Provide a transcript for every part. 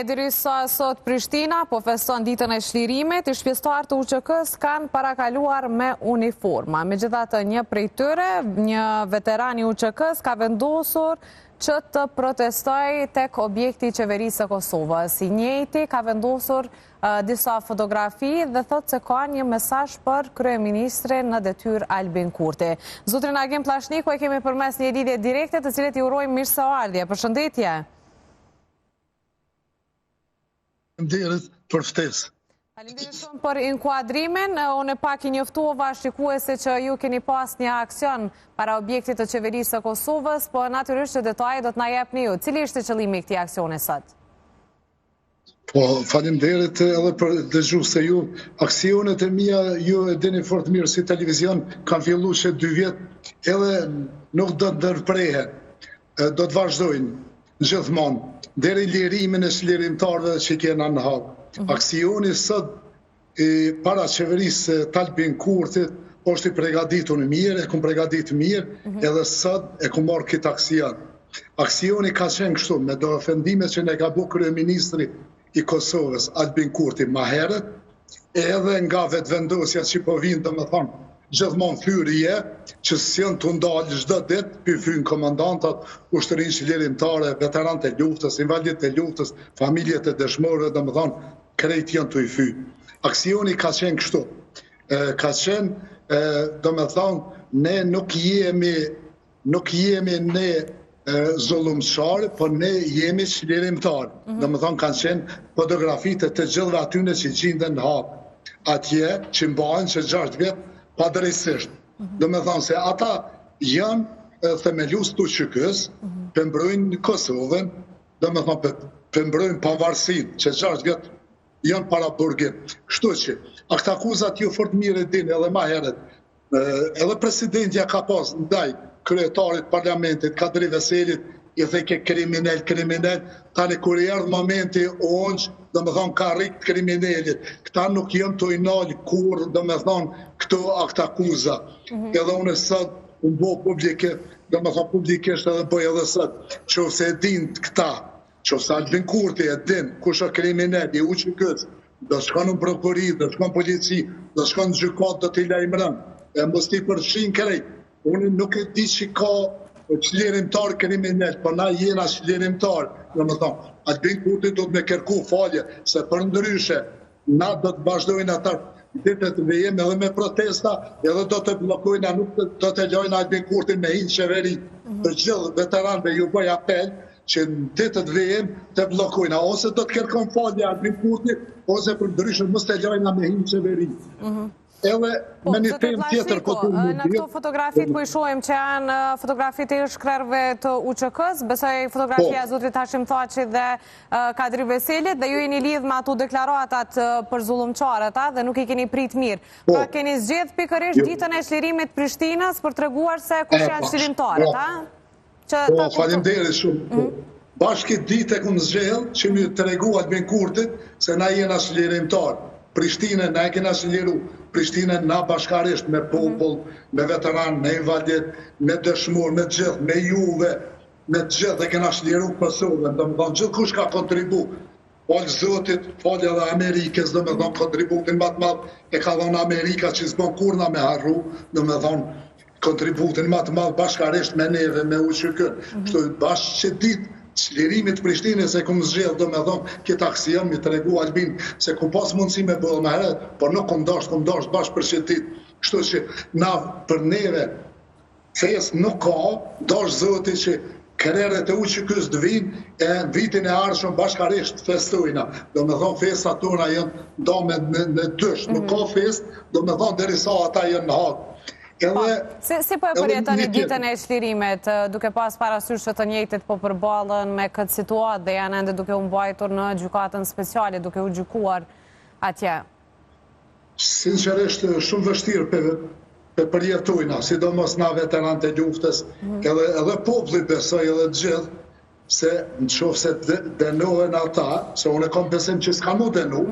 Derisa sot Prishtina po feston ditën e çlirimit, i shpjesttar të UÇK-s kanë parakaluar me uniforma. Megjithatë, një prej tyre, një veteran i UÇK-s, ka vendosur që të protestoj tek objekti i qeverisë së Kosovës. I njëjti ka vendosur disa fotografi dhe thotë se ka një mesazh për kryeministrin në detyrë Albin Kurti. Zotrin Agim Pllashniku e kemi përmes një lidhje direkte, të cilët i urojmë mirëseardhje. Përshëndetje. Faleminderit për ftesë. Faleminderit shumë për inkuadrimin. Unë pak i njoftova shikuese që ju keni pas një aksion para objektit të qeverisë së Kosovës, po natyrisht që detajet do të na jepni ju. Cili ishte qëllimi i këtij aksioni sot? Po, faleminderit edhe për dëgju se ju aksionet e mia ju e dini fort mirë si televizion kanë filluar që 2 vjet edhe nuk do të ndërprehen. Do të vazhdojnë gjithmonë deri lirimin e çlirimtarëve që kena në hap. Aksioni sot para qeverisë të Albin Kurtit është i përgatitur mirë, e kum përgatitur mirë, edhe sot e kum marrë këtë aksion. Aksioni ka qenë kështu me do ofendime që ne ka bu kryeministri i Kosovës Albin Kurti më herët, edhe nga vetëvendosja që po vinë, domethënë gjithmonë thyrje që s'janë të ndalë çdo ditë për fryn komandantat, ushtërinë çlirimtare, veteranët e luftës, invalidët e luftës, familjet e dëshmorëve, domethënë krejt janë të i fy. Aksioni ka qenë kështu. Ka qenë, domethënë, ne nuk jemi ne zullumçar, po ne jemi çlirimtar. Domethënë kanë qenë fotografitë të gjithëve atyre që gjenden në hap. Atje që mbahen që 6 vjet padrejtisht. Domethënë se ata janë themelues të UÇK-s, përmbrojnë Kosovën, domethënë përmbrojnë pavarësinë që 6 vjet janë para burgim. Kështu që ata akuzat ju fort mirë e dini edhe më herët. Edhe presidentja ka pas ndaj kryetarit parlamentit Kadri Veselit i theke kriminal, tani kur i erdh momenti domethënë ka rrit kriminalit. Këta nuk janë të inal kur domethënë këto akt akuza. Edhe unë sot unë bo publike, domethënë publikisht edhe bëj edhe sot, nëse e din këta, nëse Albin Kurti e din kush është kriminal i UÇK-s, do shkon në prokurori, do shkon në polici, do shkon në gjykatë, do t'i lajmëron. E mos t'i përfshin krejt. Unë nuk e di që ka çlirimtar kriminal, po na jena çlirimtar. Domethënë, Albin Kurti do të më kërku falje, se për ndryshe na do të vazhdojnë ata ditët e VM edhe me protesta, edhe do të bllokojnë, nuk do të lojnë Albin Kurtin me hinë qeveri. Të gjithë veteranëve ju bëj apel që në ditët VM të bllokojnë, ose do të kërkon falje Albin Kurti, ose për ndryshe mos të lojnë me hinë qeveri. Edhe me një temë tjetër në këto fotografit po i shohim që janë fotografit e shkrerëve të UÇK-s, besoj fotografia zotrit Hashim Thaçi dhe Kadri Veselit, dhe ju jeni lidh me ato deklaratat për zullumçarët dhe nuk i keni prit mirë. Pra keni zgjedh pikërisht ditën e çlirimit Prishtinës për treguar se kush janë çlirimtarët, Po, faleminderit shumë. Bashkë ditë e kum zgjedh që më tregu Albin Kurtit se na jena çlirimtar. Prishtinë na e kena çliru. Prishtinë na bashkarisht me popull, me veteran, me invalid, me dëshmor, me gjithë, me juve, me gjithë dhe kena çliru Kosovën. Domethënë gjithkush ka kontribu. Falë Zotit, falë edhe Amerikës, domethënë kontributin më të madh e ka dhënë Amerika që s'bën kurrë me harru, domethënë kontributin më të madh bashkarisht me neve, me UÇK. Kështu bashkë që ditë çlirimit Prishtinës e kum zgjedh domethënë këtë aksion mi tregu Albin se ku pas mundësi me bëllë më herët, por nuk kum dash bashkë për çetit. Kështu që na për neve fes nuk ka, dash Zoti që krerët e UÇK-s të vinë e vitin e ardhshëm bashkarisht festojna. Domethënë festat tona janë ndonë me dysh, nuk ka fest, domethënë derisa ata janë në hak. Si po e përjetoni ditën e çlirimit, duke pas parasysh që të njëjtit po përballen me këtë situatë dhe janë ende duke u mbajtur në gjykatën speciale, duke u gjykuar atje? Sinqerisht shumë vështirë për përjetojna, sidomos na veteranët e luftës, edhe populli besoj edhe gjithë, se nëse dënohen ata, se unë kam besim që s'kan mu dënu,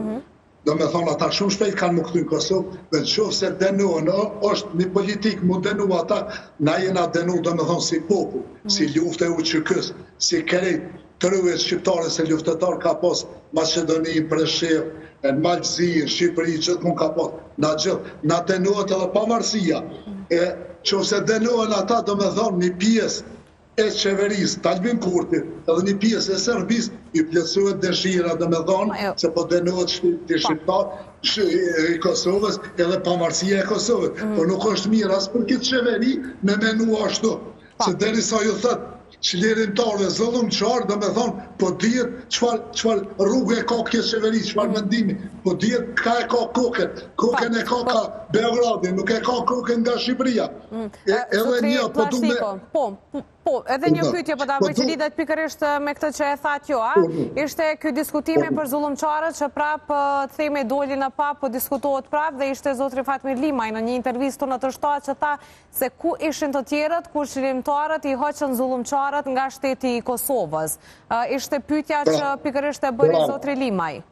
domethënë ata shumë shpejt kanë më këtu në Kosovë, dhe nëse dënohen, është një politikë mu dënu ata, na jena dënu domethënë si popull, si luftë e UÇK-s, si krejt të rrugës shqiptare se luftëtar ka pas Maqedoni, Preshev, në Malzi, në Shqipëri, gjithmonë ka pas, na gjithë, na dënohet edhe pavarësia. Nëse dënohen ata, do me thonë një pjesë e qeverisë, të Albin Kurti, edhe një pjesë e Serbisë, i plotësohet dëshira, do me thonë, se po dënohet të shqiptar, i Kosovës, edhe pavarësia e Kosovës. Po nuk është mirë as për këtë qeveri me menua ashtu. Se derisa ju thëtë, qlirimtarëve zullumçar, do me thonë, po dihet çfarë rrugë e ka kjo qeveri, çfarë mendimi, po dihet ka e ka kokën e ka Beogradi, nuk e ka kokën nga Shqipëria. Edhe një, po du me... Po, edhe një pyetje po ta bëj që lidhet pikërisht me këtë që e thatë ju, ishte ky diskutimi për zullumçarët që prapë themi doli në pap, po diskutohet prapë dhe ishte zotri Fatmir Limaj në një intervistë në të shtatë që tha se ku ishin të tjerët, kur qlirimtarët i hoqën zullumçarët nga shteti i Kosovës. Ishte pyetja që pikërisht e bëri zotri Limaj.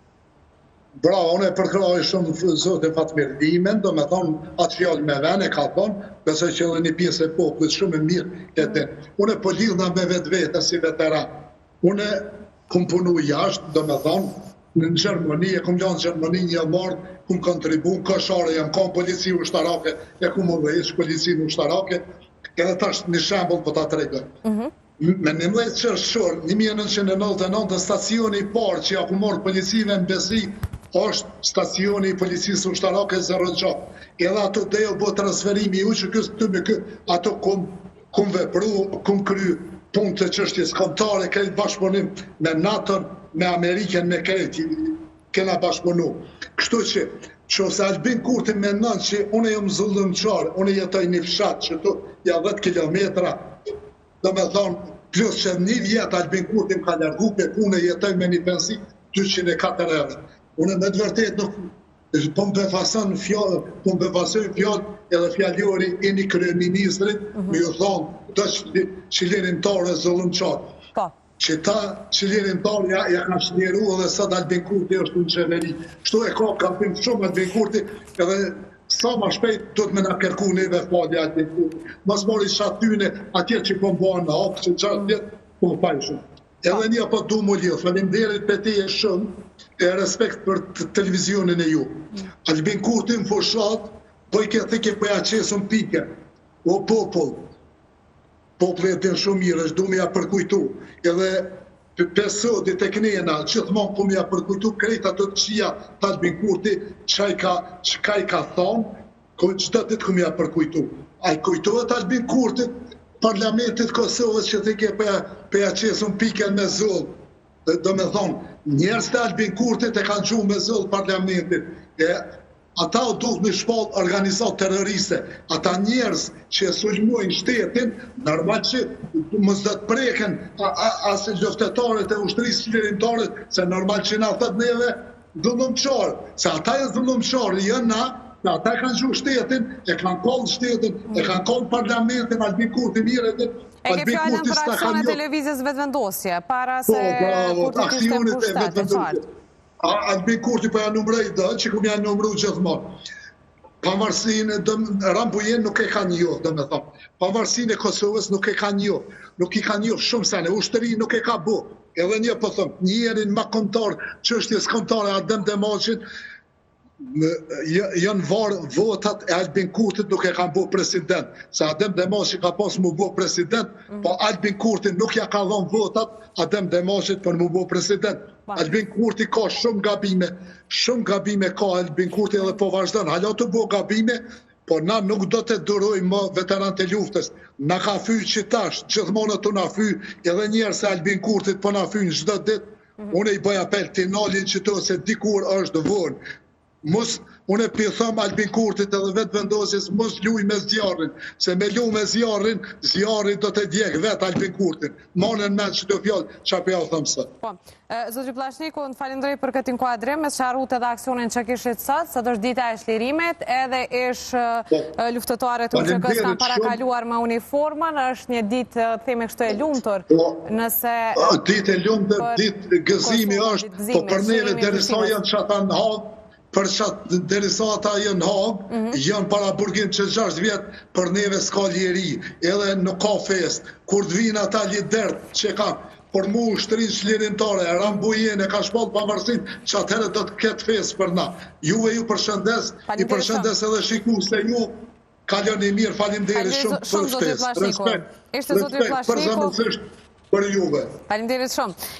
Bravo, unë e përkroj shumë zotin Fatmir Limen, do me thonë atë fjallë me vene, ka thonë, besoj që edhe një pjesë e popullit shumë e mirë këtë. Unë e po lidhna me vetë si veteran. Unë kum punu jashtë, do me thonë, në Gjermani, e kum lanë Gjermani një mardë, kum kontribun, këshare, jam kam polici ushtarake, e kum ullëhesh polici ushtarake, edhe tash një shambull po ta tregoj. Me 11 qershor, 1999, stacioni i parë që ja ku morë policive në Besi, është stacioni i policisë ushtarake 06. Edhe ato dhe jo bo transferimi u që kësë të me kë, ato kum vepru, kum kry punë të qështjes kontare, krejt bashkëpunim me NATO, me Amerikën, me krejt, kena bashkëpunu. Kështu që ose Albin Kurti menon që unë jam zullumçar, unë jetoj një fshat që tu ja 10 kilometra, do me thonë, plus që një vjetë Albin Kurti më ka largu për punë, jetoj me një pensi 204 euro. Unë me të vërtet nuk po më befasën fjallë edhe fjallori i një kryeministrit, me ju thonë të qlirimtare zullumçar. Që ta qlirimtare ja ka shliru edhe sot Albin Kurti është në qeveri. Shtu e ka për shumë Albin Kurti edhe sa ma shpejt do të me nga kërku neve fali Albin Kurti. Mas mori shatyne atje që po më bëhen në hapë, që qatë vjetë po më pajë shumë. Edhe një po du më lidhë, faleminderit për ti e shumë, e respekt për televizionin e ju. Albin Kurti më fushat, po i këtë ke përja qesën pike. O popull e të shumë mirë, është du me ja përkujtu. Edhe pesodit e knena, gjithmonë ku me ja përkujtu, krejt ato të qia të Albin Kurti, që ka i ka thonë, qëtë ditë ku me ja përkujtu. A i kujtohet Albin Kurti, Parlamentit Kosovës që të ke përja qesën pike me zullë. Do me thonë, njerës të Albin Kurtit e kanë gjuhë me zëllë parlamentit. Ata o duhet me shpallë organizat terroriste. Ata njerës që e sulmojnë shtetin, normal që mësë dhe të preken asë luftetarët e ushtrisë qlirimtarët, se normal që na thët neve dhullumçarë. Se ata e dhullumçarë, jënë na, ata kanë gjuhë shtetin, e kanë kollë shtetin, e kanë kollë parlamentin, Albin Kurti miretin. E ke fjallën për aksion e televizis vetëvendosje, para se Kurti kishte në pushtet, e qartë. Albin Kurti për janë numrej dhe, që këmë janë numru gjithmonë. Pavarësinë, Rambujen nuk e ka njohë, dhe me thonë. Pavarësinë e Kosovës nuk e ka njohë. Nuk i ka njohë shumë sene, ushtëri nuk e ka bu. Edhe një po thonë, njerin ma kontar, çështjes kontare Adem Demoqin, janë varë votat e Albin Kurtit nuk e kanë bu president. Se Adem Demoqi ka pas mu bu president, po Albin Kurtit nuk ja ka dhonë votat Adem Demoqit për mu bu president. Albin Kurti ka shumë gabime ka Albin Kurti edhe po vazhdojnë. Hala të bu gabime, po na nuk do të durojmë më veteranët e luftës. Na ka fyë që tash, gjithmonë të na fyë, edhe njerë se Albin Kurtit po na fyë në çdo ditë. Unë i bëj apel të nalin që to se dikur është vonë. Unë e pithëm Albin Kurtit edhe vetë vendosjes mos luj me zjarrin, se me luj me zjarrin do të djek vetë Albin Kurtin. Manën men që të fjallë që apë ja o thëmë sëtë. Zotri Pllashniku, në falindrej për këtë inkuadrim, me qarut edhe aksionin që kishit sëtë, së është dita e shlirimet, edhe ish luftëtare të UÇK-s kanë parakaluar me uniformën, është një ditë theme kështu e lumëtur, nëse... Ditë e lumëtur, ditë gëzimi është, po për neve derisa janë që ata në hagë, për qatë derisa ata janë hagë, janë para burgim që 6 vjetë, për neve s'ka ljeri, edhe nuk ka fest, kur të vinë ata lidert që kanë, por mu ushtërinë çlirimtare, Rambujen e ka shpall pavarësin që atëherë do të ketë fesë për na. Juve ju përshëndes, i përshëndes edhe shikuese ju. Kaloni mirë, faleminderit shumë për ftesë. Respekt, përzemërsisht për juve. Faleminderit shumë.